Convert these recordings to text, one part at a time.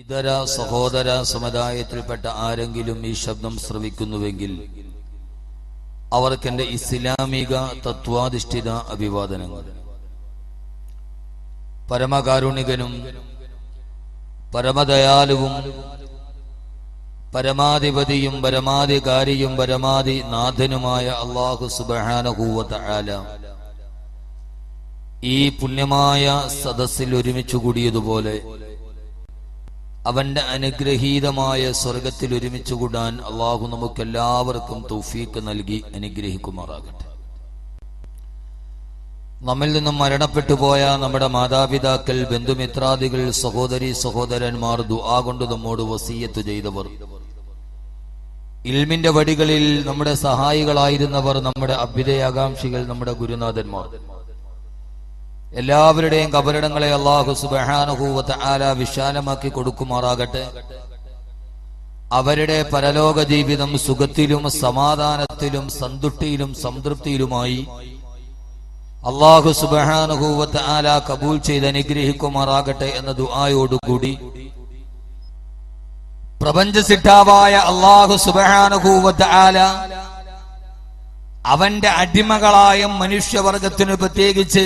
ഇതര സഹോദര സമുദായത്തിൽപ്പെട്ട ആരെങ്കിലും ഈ ശബ്ദം ശ്രവിക്കുന്നുവെങ്കിൽ അവർക്കെന്റെ ഇസ്ലാമിക തത്വാധിഷ്ഠിത അഭിവാദനങ്ങൾ. പരമകാരുണികനും പരമദയാലുവും പരമാധിപതിയും പരമാധികാരിയും പരമാധിനാഥനുമായ അല്ലാഹു സുബ്ഹാനഹു വ തആല ഈ പുണ്യമായ സദസ്സിൽ ഒരുമിച്ചു കൂടിയതുപോലെ അവന്റെ അനുഗ്രഹീതമായ സ്വർഗത്തിൽ ഒരുമിച്ചു കൂടാൻ അള്ളാഹു നമുക്കെല്ലാവർക്കും തൗഫീഖ് നൽകി അനുഗ്രഹിക്കുമാറാകട്ടെ. നമ്മിൽ നിന്നും മരണപ്പെട്ടു പോയ നമ്മുടെ മാതാപിതാക്കൾ, ബന്ധുമിത്രാദികൾ, സഹോദരി സഹോദരന്മാർ, ദുആ കൊണ്ട് നമ്മോട് വസിയ്യത്ത് ചെയ്തവർ, ഇൽമിന്റെ വടികളിൽ നമ്മുടെ സഹായികളായിരുന്നവർ, നമ്മുടെ അഭ്യുദയാകാംക്ഷികൾ, നമ്മുടെ ഗുരുനാഥന്മാർ, എല്ലാവരുടെയും കബറിടങ്ങളെ അല്ലാഹു സുബ്ഹാനഹു വ തആല വിശാലമാക്കി കൊടുക്കുമാറാകട്ടെ. അവരുടെ പരലോക ജീവിതം സുഖത്തിലും സമാധാനത്തിലും സന്തുഷ്ടിയിലും സംതൃപ്തിയിലുമായി അല്ലാഹു സുബ്ഹാനഹു വ തആല കബൂൽ ചെയ്ത് അനുഗ്രഹിക്കുമാറാകട്ടെ എന്ന ദുആയോടുകൂടി പ്രപഞ്ചസിട്ടാവായ അല്ലാഹു സുബ്ഹാനഹു വ തആല അവന്റെ അടിമകളായ മനുഷ്യവർഗത്തിന് പ്രത്യേകിച്ച്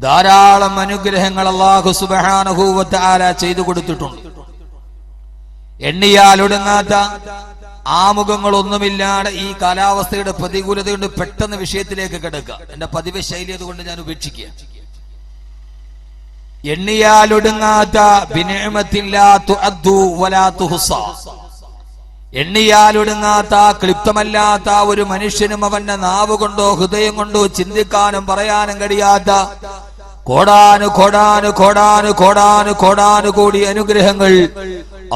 ധാരാളം അനുഗ്രഹങ്ങൾ അല്ലാഹു സുബ്ഹാനഹു വ തആല ചെയ്തു കൊടുത്തിട്ടുണ്ട്. എണ്ണിയാൽ ഒടുങ്ങാത്ത ആമുഖങ്ങളൊന്നുമില്ലാതെ ഈ കാലാവസ്ഥയുടെ പ്രതികൂലത കൊണ്ട് പെട്ടെന്ന് വിഷയത്തിലേക്ക് കിടക്കുക. എന്റെ പതിവ് ശൈലി അതുകൊണ്ട് ഞാൻ ഉപേക്ഷിക്കുക. എണ്ണിയാൽ ഒടുങ്ങാത്ത ബിനിഅമത്തില്ലാ തുഅദ്ദു വലാ തുഹ്സാ, എണ്ണിയാൽ ഒടുങ്ങാത്ത ക്ലിപ്തമല്ലാത്ത ഒരു മനുഷ്യനും അവന്റെ നാവ് കൊണ്ടോ ഹൃദയം കൊണ്ടോ ചിന്തിക്കാനും പറയാനും കഴിയാത്ത കോടാനു കോടാനു കോടാനു കോടാനു കോടാനു കോടി അനുഗ്രഹങ്ങൾ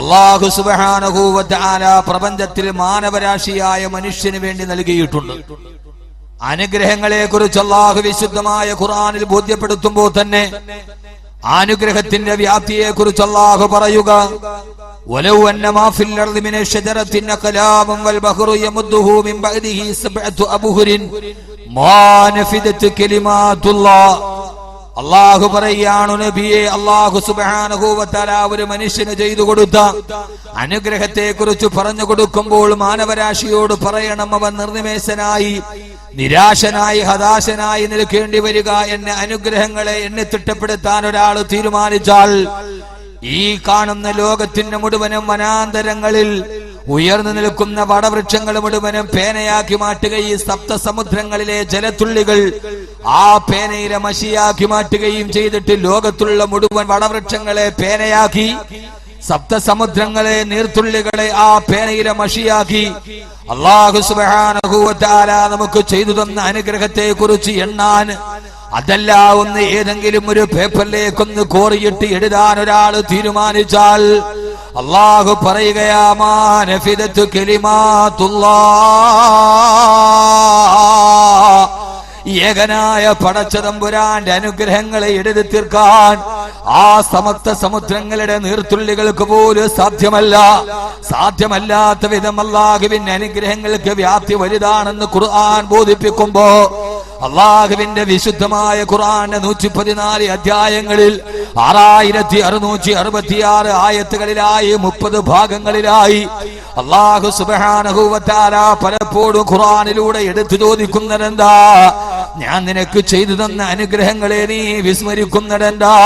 അല്ലാഹു സുബ്ഹാനഹു വ തആല പ്രപഞ്ചത്തിൽ മാനവരാശിയായ മനുഷ്യന് വേണ്ടി നൽകിയിട്ടുണ്ട്. അനുഗ്രഹങ്ങളെ കുറിച്ച് അല്ലാഹു വിശുദ്ധമായ ഖുർആനിൽ ബോധ്യപ്പെടുത്തുമ്പോൾ തന്നെ അനുഗ്രഹത്തിന്റെ വ്യാപ്തിയെ കുറിച്ച് അല്ലാഹു പറയുക, വലൗ അന്നമാ ഫിൽ അർളി മിന ശജറത്തിൻ അഖലാമുൻ വൽ ബഹ്റു യമുദ്ദുഹു മിൻ ബഅദിഹി സബ്അതു അബ്ഹുരിൻ മാ നഫിദത് കലിമാതുല്ലാഹ്. അല്ലാഹു പറയാണ് നബിയെ, അല്ലാഹു സുബ്ഹാനഹു വ തആല ഒരു മനുഷ്യന് ചെയ്തു കൊടുത്ത അനുഗ്രഹത്തെ കുറിച്ച് പറഞ്ഞു കൊടുക്കുമ്പോൾ മാനവരാശിയോട് പറയണം, അവൻ നിർനിമേഷനായി നിരാശനായി ഹതാശനായി നിൽക്കേണ്ടി വരിക. എന്നെ അനുഗ്രഹങ്ങളെ എന്നെ തിട്ടപ്പെടുത്താൻ ഒരാൾ തീരുമാനിച്ചാൽ ഈ കാണുന്ന ലോകത്തിന്റെ മുഴുവനും വനാന്തരങ്ങളിൽ ഉയർന്നു നിൽക്കുന്ന വടവൃക്ഷങ്ങൾ മുഴുവനും പേനയാക്കി മാറ്റുകയും സപ്തസമുദ്രങ്ങളിലെ ജലത്തുള്ളികൾ ആ പേനയിലെ മഷിയാക്കി മാറ്റുകയും ചെയ്തിട്ട് ലോകത്തുള്ള മുഴുവൻ വടവൃക്ഷങ്ങളെ പേനയാക്കി സപ്തസമുദ്രങ്ങളെ നീർത്തുള്ളികളെ ആ പേനയിലെ മഷിയാക്കി അല്ലാഹു സുബ്ഹാനഹു വ തആല നമുക്ക് ചെയ്തു തന്ന അനുഗ്രഹത്തെ കുറിച്ച് എണ്ണാൻ, അതല്ല ഒന്ന് ഏതെങ്കിലും ഒരു പേപ്പറിലേക്കൊന്ന് കോറിയിട്ട് എഴുതാൻ ഒരാൾ തീരുമാനിച്ചാൽ അല്ലാഹു പറയുകയാ, മാ നഫിദത് കലിമാതുല്ലാഹ്. ഏകനായ പടച്ചതമ്പുരാന്റെ അനുഗ്രഹങ്ങളെ എഴുതി തീർക്കാൻ ആ സമസ്ത സമുദ്രങ്ങളുടെ നീർത്തുള്ളികൾക്ക് പോലും സാധ്യമല്ലാത്ത വിധം അല്ലാഹുവിന്റെ അനുഗ്രഹങ്ങൾക്ക് വ്യാപ്തി വലുതാണെന്ന് ഖുർആൻ ബോധിപ്പിക്കുമ്പോ അല്ലാഹുവിന്റെ വിശുദ്ധമായ ഖുർആന്റെ 114 അധ്യായങ്ങളിൽ 6666 ആയത്തുകളിലായി 30 ഭാഗങ്ങളിലായി അല്ലാഹു സുബ്ഹാനഹു വ തആല പലപ്പോഴും ഖുർആനിലൂടെ എടുത്തു ചോദിക്കുന്നതെന്താ? ഞാൻ നിനക്ക് ചെയ്തു തന്ന അനുഗ്രഹങ്ങളെ നീ വിസ്മരിക്കുന്നതെന്താ?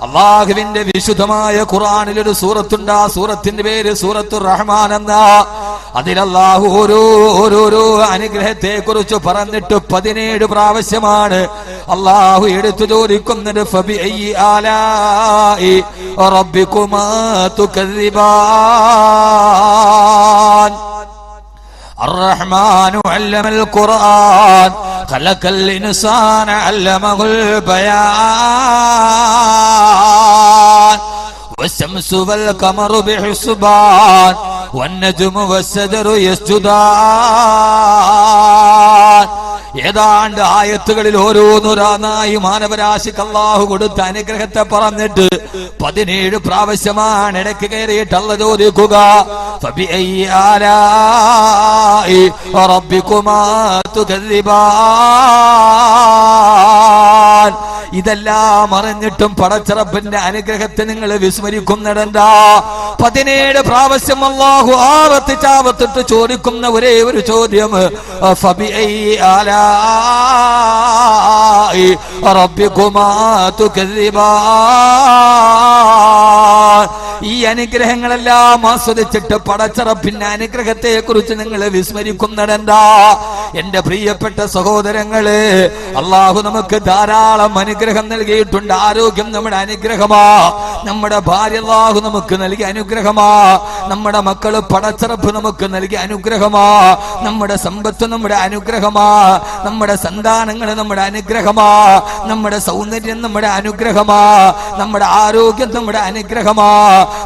അല്ലാഹുവിന്റെ വിശുദ്ധമായ ഖുർആനിൽ ഒരു സൂറത്തുണ്ട്. ആ സൂറത്തിന്റെ പേര് സൂറത്തുർ റഹ്മാൻ എന്നാ. അതിൽ അല്ലാഹു ഓരോരോ അനുഗ്രഹത്തെ കുറിച്ച് പറഞ്ഞിട്ട് 17 പ്രാവശ്യമാണ് അല്ലാഹു എടുത്തു ചോദിക്കുന്നത്. ഫബിഅയ്യി ആലാഇ റബ്ബികുമാ തുകദ്ദിബാൻ. الرحمن علم القرآن خلق الإنسان علمه البيان والشمس والقمر بحسبان والنجم والشجر يسجدان. ഏതാണ്ട് ആയത്തുകളിൽ ഓരോന്നോരാനായി മാനവരാശിക്ക് അല്ലാഹു കൊടുത്ത അനുഗ്രഹത്തെ പറഞ്ഞിട്ട് 17 പ്രാവശ്യമാണ് ഇടയ്ക്ക് കയറിയിട്ട് അല്ലാഹു ചോദിക്കുക, ഫബിഅയ്യി ആലാഇ റബ്ബികുമാ തുകദ്ദിബാൻ. ഇതെല്ലാം അറിഞ്ഞിട്ടും പടച്ചറപ്പിന്റെ അനുഗ്രഹത്തെ നിങ്ങൾ വിസ്മരിക്കുന്നിടണ്ട. 17 പ്രാവശ്യം അല്ലാഹു ആവർത്തിട്ട് ചോദിക്കുന്ന ഒരേ ഒരു ചോദ്യം, ഫബിഐ ആലാഇ റബ്ബികുമാ തുകദ്ദിബാൻ. ഈ അനുഗ്രഹങ്ങളെല്ലാം ആസ്വദിച്ചിട്ട് പടച്ചറപ്പിന്റെ അനുഗ്രഹത്തെ കുറിച്ച് നിങ്ങൾ വിസ്മരിക്കുന്നിടണ്ടാ. എന്റെ പ്രിയപ്പെട്ട സഹോദരങ്ങളെ, അള്ളാഹു നമുക്ക് ധാരാളം അനുഗ്രഹം നൽകിയിട്ടുണ്ട്. ആരോഗ്യം നമ്മുടെ അനുഗ്രഹമാ, നമ്മുടെ ഭാര്യ അള്ളാഹു നമുക്ക് നൽകിയ അനുഗ്രഹമാ, നമ്മുടെ മക്കള് പടച്ചറപ്പ് നമുക്ക് നൽകിയ അനുഗ്രഹമാ, നമ്മുടെ സമ്പത്ത് നമ്മുടെ അനുഗ്രഹമാ, നമ്മുടെ സന്താനങ്ങൾ നമ്മുടെ അനുഗ്രഹമാ, നമ്മുടെ സൗന്ദര്യം നമ്മുടെ അനുഗ്രഹമാ, നമ്മുടെ ആരോഗ്യം നമ്മുടെ അനുഗ്രഹമാ,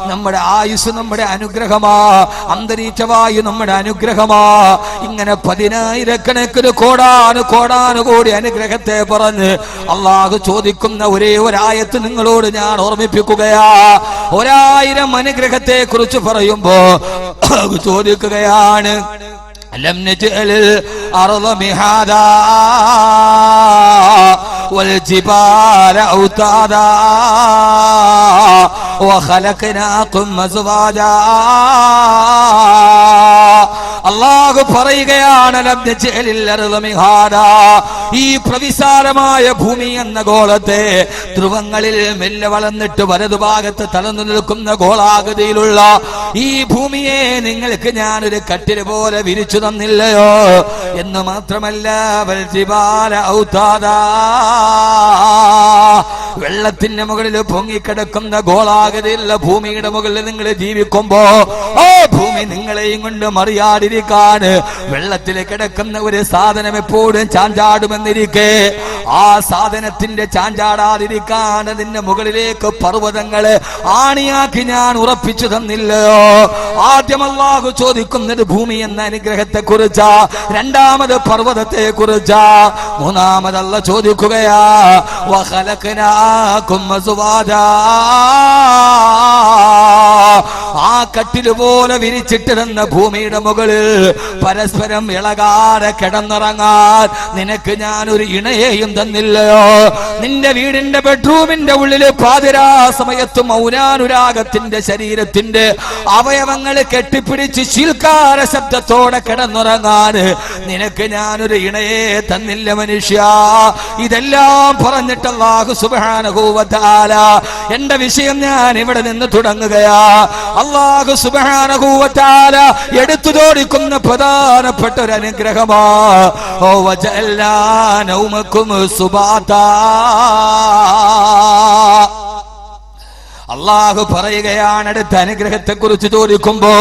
നമ്മുടെ ആയുസ് നമ്മുടെ അനുഗ്രഹമാ, അന്തരീക്ഷവായു നമ്മുടെ അനുഗ്രഹമാ. ഇങ്ങനെ 10,000 കോടാനുകോടി അനുഗ്രഹത്തെ പറഞ്ഞ് അള്ളാഹു ചോദിക്കുന്ന ഒരേ ഒരായത്ത് നിങ്ങളോട് ഞാൻ ഓർമ്മിപ്പിക്കുകയാ. 1000 അനുഗ്രഹത്തെ കുറിച്ച് പറയുമ്പോ ചോദിക്കുകയാണ്, അലം നജ്അലിൽ അർള മിഹാദാ വൽ ജിബാല ഔതാദാ വഖലഖനാകും അസ്വാജാ. അല്ലാഹു പറയുകയാണ്, അലം നജ്അലിൽ അർള മിഹാദാ, ഈ പ്രവിശാലമായ ഭൂമി എന്ന ഗോളത്തെ ധ്രുവങ്ങളിൽ മെല്ലെ വളർന്നിട്ട് വലതുഭാഗത്ത് തളർന്നു നിൽക്കുന്ന ഗോളാകൃതിയിലുള്ള ഈ ഭൂമിയെ നിങ്ങൾക്ക് ഞാനൊരു കട്ടില് പോലെ വിരിച്ചു തന്നില്ലയോ? എന്ന് മാത്രമല്ല, വെള്ളത്തിന്റെ മുകളിൽ പൊങ്ങിക്കിടക്കുന്ന ഗോളാകൃതിയുള്ള ഭൂമിയുടെ മുകളിൽ നിങ്ങൾ ജീവിക്കുമ്പോ ആ ഭൂമി നിങ്ങളെയും കൊണ്ട് മറിയാടിരിക്കാൻ വെള്ളത്തിൽ കിടക്കുന്ന ഒരു സാധനം എപ്പോഴും ചാഞ്ചാടുമെന്നിരിക്കെ ആ സാധനത്തിന്റെ ചാഞ്ചാടാതിരിക്കാൻ അതിന്റെ മുകളിലേക്ക് പർവ്വതങ്ങളെ ആണിയാക്കി ഞാൻ ഉറപ്പിച്ചു തന്നില്ലയോ? ആദ്യം അല്ലാഹു ചോദിക്കുന്നത് ഭൂമി എന്ന അനുഗ്രഹത്തെ കുറിച്ചാ, രണ്ടാമത് പർവ്വതത്തെ കുറിച്ചാ, മൂന്നാമത് അല്ലാഹു ചോദിക്കുകയാ വഖലഖനാകും അസ്വാജാ. ആ കട്ടില് പോലെ വിരിച്ചിട്ടിരുന്ന ഭൂമിയുടെ മുകളിൽ പരസ്പരം ഇളകാതെ കിടന്നുറങ്ങാൻ നിനക്ക് ഞാനൊരു ഇണയെയും തന്നില്ലയോ? നിന്റെ വീടിന്റെ ബെഡ്റൂമിന്റെ ഉള്ളില് പാതിരാ സമയത്ത് മൗനാനുരാഗത്തിന്റെ ശരീരത്തിന്റെ അവയവങ്ങൾ കെട്ടിപ്പിടിച്ച് ശീൽക്കാര ശബ്ദത്തോടെ കിടന്നുറങ്ങാൻ നിനക്ക് ഞാനൊരു ഇണയെ തന്നില്ല മനുഷ്യ. ഇതെല്ലാം പറഞ്ഞിട്ട് അല്ലാഹു സുബ്ഹാനഹു വ തആല എന്റെ വിഷയം ഞാൻ ഇവിടെ നിന്ന് തുടങ്ങുകയാ. അല്ലാഹു സുബ്ഹാനഹു വ തആല എടുത്തു ചോദിക്കുന്ന പ്രധാനപ്പെട്ട ഒരു അനുഗ്രഹമാ, ഓ വജഅൽനാ നൗമകും സുബാതാ. അള്ളാഹു പറയുകയാണ്, അടുത്ത അനുഗ്രഹത്തെ കുറിച്ച് ചോദിക്കുമ്പോ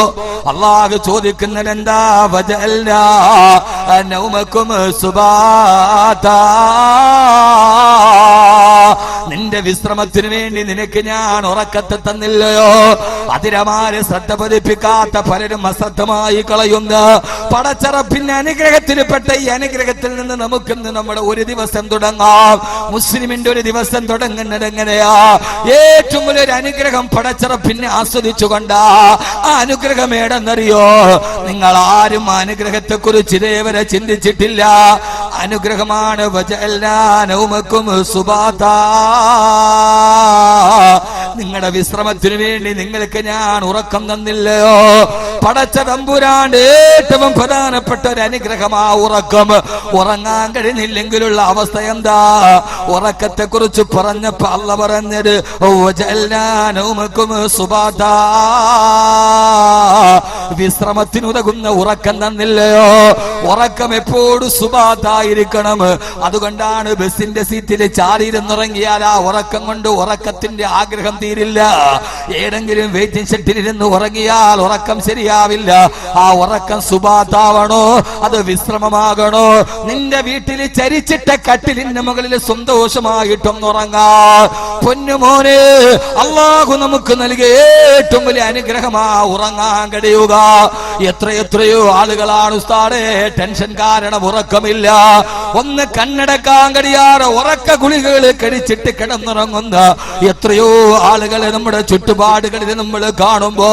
അള്ളാഹു ചോദിക്കുന്നത് എന്താ? വജഅൽനാ നൗമകും സുബാതാ. നിന്റെ വിശ്രമത്തിന് വേണ്ടി നിനക്ക് ഞാൻ ഉറക്കത്തെ തന്നില്ലയോ? അതിരമാര് ശ്രദ്ധ പതിപ്പിക്കാത്ത പലരും അശ്രദ്ധമായി കളയുന്ന പടച്ചറപ്പിന്റെ അനുഗ്രഹത്തിൽപ്പെട്ട ഈ അനുഗ്രഹത്തിൽ നിന്ന് നമുക്കിന്ന് നമ്മുടെ ഒരു ദിവസം തുടങ്ങാം. മുസ്ലിമിന്റെ ഒരു ദിവസം തുടങ്ങുന്നത് എങ്ങനെയാ? ഏറ്റവും വലിയൊരു അനുഗ്രഹം പടച്ചറപ്പിനെ ആസ്വദിച്ചുകൊണ്ടാ. ആ അനുഗ്രഹം ഏടെന്നറിയോ? നിങ്ങൾ ആരും അനുഗ്രഹത്തെ കുറിച്ച് ഇതേവരെ ചിന്തിച്ചിട്ടില്ല. അനുഗ്രഹമാണ് വജഅൽനാ നൗമകും സുബാതാ. നിങ്ങളുടെ വിശ്രമത്തിനു വേണ്ടി നിങ്ങൾക്ക് ഞാൻ ഉറക്കം തന്നില്ലയോ? പടച്ച തമ്പുരാന്റെ ഏറ്റവും പ്രധാനപ്പെട്ട ഒരു അനുഗ്രഹമാ ഉറക്കം. ഉറങ്ങാൻ കഴിഞ്ഞില്ലെങ്കിലുള്ള അവസ്ഥ എന്താ? ഉറക്കത്തെ കുറിച്ച് പറഞ്ഞപ്പോ അല്ലാഹു പറഞ്ഞത് വജഅൽനാ നൗമകും സുബാതാ. വിശ്രമത്തിനുതകുന്ന ഉറക്കം തന്നില്ലയോ? ഉറക്കം എപ്പോഴും സുബാത്തായിരിക്കണം. അതുകൊണ്ടാണ് ബസിന്റെ സീറ്റിൽ ചാടിയിരുന്നുറങ്ങിയാൽ ആ ഉറക്കം കൊണ്ട് ഉറക്കത്തിന്റെ ആഗ്രഹം തീരില്ല. ഏതെങ്കിലും വെയിറ്റിംഗ് ഷെഡിലിരുന്ന് ഉറങ്ങിയാൽ ഉറക്കം ശരിയാവില്ല. ആ ഉറക്കം സുബാത്താവണോ? അത് വിശ്രമമാകണോ? നിന്റെ വീട്ടിൽ ചരിച്ചിട്ട കട്ടിലിന്റെ മുകളിൽ സന്തോഷമായിട്ടൊന്നുറങ്ങാ. പൊന്നുമോനെ, അല്ലാഹു നമുക്ക് നൽകിയ ഏറ്റവും വലിയ അനുഗ്രഹമാ ഉറങ്ങാ തുടങ്ങാൻ കഴിയുക? എത്രയോ ആളുകളാണ് ഉസ്താദേ ടെൻഷൻ കാരണം ഉറക്കമില്ല, ഒന്ന് കണ്ണടക്കാൻ കഴിയാതെ ഉറക്ക ഗുളികകൾ കഴിച്ചിട്ട് കിടന്നുറങ്ങുന്ന എത്രയോ ആളുകളെ നമ്മുടെ ചുറ്റുപാടുകളിൽ നമ്മൾ കാണുമ്പോ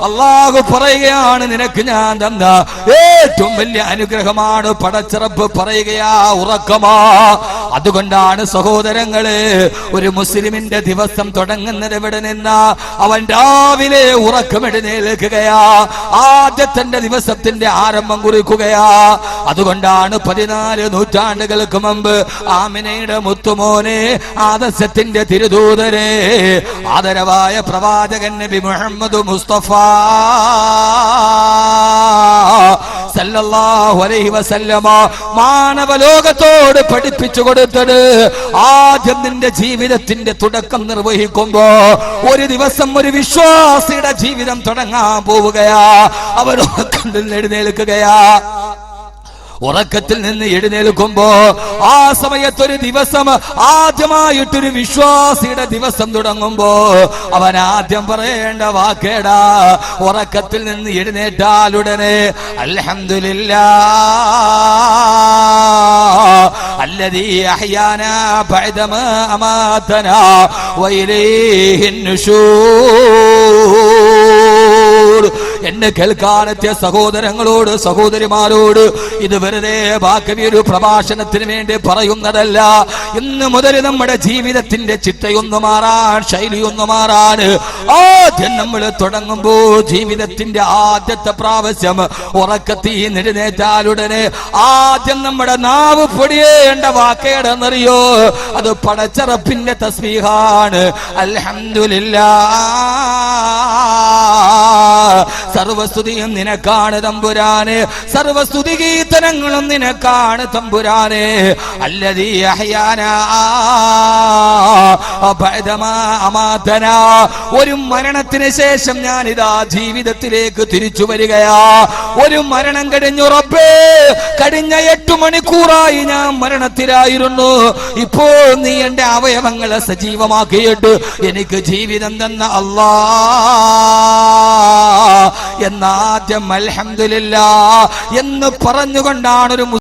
അല്ലാഹു പറയുകയാണ്, നിനക്ക് ഞാൻ തന്ന ഏറ്റവും വലിയ അനുഗ്രഹമാണ് പടച്ചിറപ്പ് പറയുകയാ ഉറക്കമാ. അതുകൊണ്ടാണ് സഹോദരങ്ങളെ, ഒരു മുസ്ലിമിന്റെ ദിവസം തുടങ്ങുന്നത് എവിടെ നിന്നാ? അവൻ രാവിലെ ഉറക്കമെഴുന്നേൽക്കുകയാ, ആദ്യത്തെ ദിവസത്തിന്റെ ആരംഭം കുറിക്കുകയാ. അതുകൊണ്ടാണ് 14 നൂറ്റാണ്ടുകൾക്ക് മുമ്പ് ആമിനയുടെ മുത്തുമോനെ, ആദർശത്തിന്റെ തിരുദൂതരെ, ആദരവായ പ്രവാചകൻ നബി മുഹമ്മദ് മുസ്തഫ സല്ലല്ലാഹു അലൈഹി വസല്ലമ മാനവ ലോകത്തോട് പഠിപ്പിച്ചു കൊടുത്തത്, ആദ്യം നിന്റെ ജീവിതത്തിന്റെ തുടക്കം നിർവഹിക്കുമ്പോ ഒരു ദിവസം ഒരു വിശ്വാസിയുടെ ജീവിതം തുടങ്ങാൻ പോവുകയാ. അവർ ഉറക്കത്തിൽ എഴുന്നേൽക്കുകയാ. ഉറക്കത്തിൽ നിന്ന് എഴുന്നേൽക്കുമ്പോ ആ സമയത്തൊരു ദിവസം ആദ്യമായിട്ടൊരു വിശ്വാസിയുടെ ദിവസം തുടങ്ങുമ്പോ അവൻ ആദ്യം പറയേണ്ട വാക്കേടാ, ഉറക്കത്തിൽ നിന്ന് എഴുന്നേറ്റാലുടനെ അൽഹംദുലില്ലാഹ് അല്ലദീ അഹ്യാനാ ബഅദമാ അമാതനാ വഇലൈഹിൻ നുശൂർ. എന്നെ കേൾക്കാനെത്തിയ സഹോദരങ്ങളോട് സഹോദരിമാരോട് ഇത് വെറുതെ ബാക്കി ഒരു പ്രഭാഷണത്തിന് വേണ്ടി പറയുന്നതല്ല. ഇന്ന് മുതൽ നമ്മുടെ ജീവിതത്തിന്റെ ചിട്ടയൊന്നു മാറാൻ, ശൈലിയൊന്നു മാറാൻ ആദ്യം നമ്മൾ തുടങ്ങുമ്പോ ജീവിതത്തിന്റെ ആദ്യത്തെ പ്രാവശ്യം ഉറക്കത്തിൽ എഴുന്നേറ്റാലുടനെ ആദ്യം നമ്മുടെ നാവ് പൊടിയേണ്ട വാക്കേടെന്നറിയോ? അത് പടച്ചറപ്പിന്റെ തസ്ബീഹാണ്. അൽഹംദുലില്ലാഹ്, സർവസ്തുതിയും നിനക്കാണ് തമ്പുരാനെ, സർവസ്തുതി കീർത്തനങ്ങളും നിനക്കാണ് തമ്പുരാനെ. അല്ലദീ അഹ്യാനാ ബഅദമാ അമാതനാ, ഒരു മരണത്തിന് ശേഷം ഞാനിതാ ജീവിതത്തിലേക്ക് തിരിച്ചു വരികയാ. ഒരു മരണം കഴിഞ്ഞു റബ്ബേ, കഴിഞ്ഞ 8 മണിക്കൂറായി ഞാൻ മരണത്തിലായിരുന്നു, ഇപ്പോൾ നീ എന്റെ അവയവങ്ങളെ സജീവമാക്കിയിട്ട് എനിക്ക് ജീവിതം തന്ന അല്ലാഹ് എന്നാദ്യം അൽഹംദുലില്ലാഹ് എന്ന് പറഞ്ഞുകൊണ്ടാണ് ഒരു